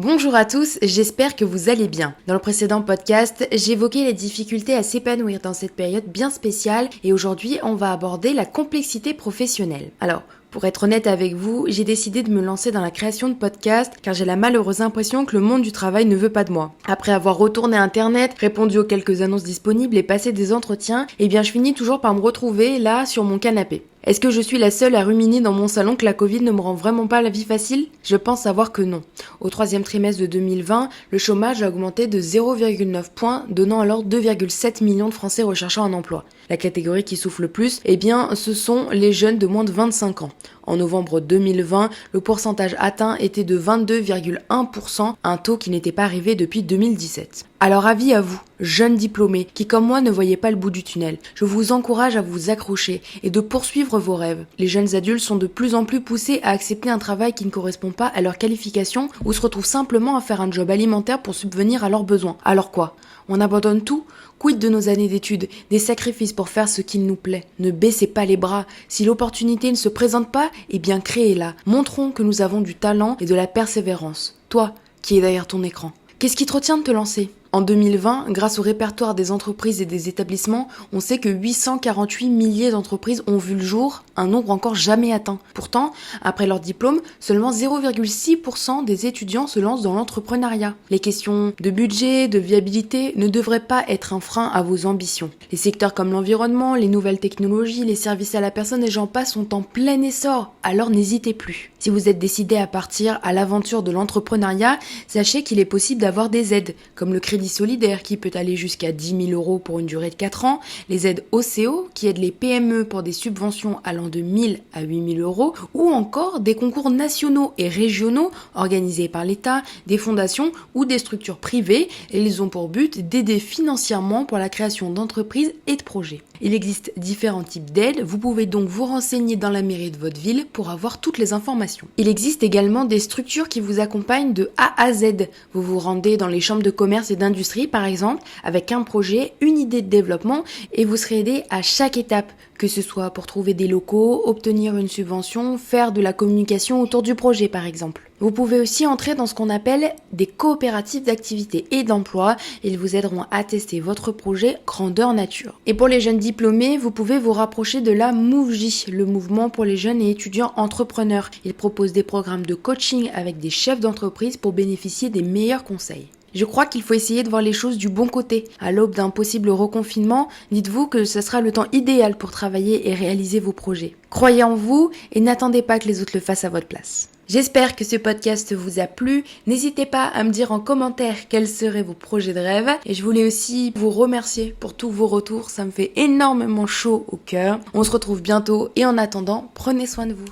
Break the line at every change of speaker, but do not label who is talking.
Bonjour à tous, j'espère que vous allez bien. Dans le précédent podcast, j'évoquais les difficultés à s'épanouir dans cette période bien spéciale et aujourd'hui on va aborder la complexité professionnelle. Alors, pour être honnête avec vous, j'ai décidé de me lancer dans la création de podcasts car j'ai la malheureuse impression que le monde du travail ne veut pas de moi. Après avoir retourné Internet, répondu aux quelques annonces disponibles et passé des entretiens, je finis toujours par me retrouver là sur mon canapé. Est-ce que je suis la seule à ruminer dans mon salon que la Covid ne me rend vraiment pas la vie facile ? Je pense savoir que non. Au troisième trimestre de 2020, le chômage a augmenté de 0,9 points, donnant alors 2,7 millions de Français recherchant un emploi. La catégorie qui souffre le plus, ce sont les jeunes de moins de 25 ans. En novembre 2020, le pourcentage atteint était de 22,1%, un taux qui n'était pas arrivé depuis 2017. Alors avis à vous, jeunes diplômés, qui comme moi ne voyaient pas le bout du tunnel, je vous encourage à vous accrocher et de poursuivre vos rêves. Les jeunes adultes sont de plus en plus poussés à accepter un travail qui ne correspond pas à leur qualification ou se retrouvent simplement à faire un job alimentaire pour subvenir à leurs besoins. Alors quoi ? On abandonne tout ? Quid de nos années d'études, des sacrifices pour faire ce qu'il nous plaît. Ne baissez pas les bras. Si l'opportunité ne se présente pas, créez-la. Montrons que nous avons du talent et de la persévérance. Toi, qui es derrière ton écran. Qu'est-ce qui te retient de te lancer ? En 2020, grâce au répertoire des entreprises et des établissements, on sait que 848 milliers d'entreprises ont vu le jour, un nombre encore jamais atteint. Pourtant, après leur diplôme, seulement 0,6% des étudiants se lancent dans l'entrepreneuriat. Les questions de budget, de viabilité ne devraient pas être un frein à vos ambitions. Les secteurs comme l'environnement, les nouvelles technologies, les services à la personne et j'en passe sont en plein essor, alors n'hésitez plus. Si vous êtes décidé à partir à l'aventure de l'entrepreneuriat, sachez qu'il est possible d'avoir des aides, comme le crédit solidaire qui peut aller jusqu'à 10 000 euros pour une durée de 4 ans, les aides OCO qui aident les PME pour des subventions allant de 1 000 à 8 000 euros, ou encore des concours nationaux et régionaux organisés par l'État, des fondations ou des structures privées, et ils ont pour but d'aider financièrement pour la création d'entreprises et de projets. Il existe différents types d'aides, vous pouvez donc vous renseigner dans la mairie de votre ville pour avoir toutes les informations. Il existe également des structures qui vous accompagnent de A à Z. Vous vous rendez dans les chambres de commerce et d'industrie par exemple, avec un projet, une idée de développement et vous serez aidé à chaque étape, que ce soit pour trouver des locaux, obtenir une subvention, faire de la communication autour du projet par exemple. Vous pouvez aussi entrer dans ce qu'on appelle des coopératives d'activité et d'emploi. Ils vous aideront à tester votre projet grandeur nature. Et pour les jeunes diplômés, vous pouvez vous rapprocher de la MoveJ, le mouvement pour les jeunes et étudiants entrepreneurs. Il propose des programmes de coaching avec des chefs d'entreprise pour bénéficier des meilleurs conseils. Je crois qu'il faut essayer de voir les choses du bon côté. À l'aube d'un possible reconfinement, dites-vous que ce sera le temps idéal pour travailler et réaliser vos projets. Croyez en vous et n'attendez pas que les autres le fassent à votre place. J'espère que ce podcast vous a plu. N'hésitez pas à me dire en commentaire quels seraient vos projets de rêve. Et je voulais aussi vous remercier pour tous vos retours. Ça me fait énormément chaud au cœur. On se retrouve bientôt et en attendant, prenez soin de vous.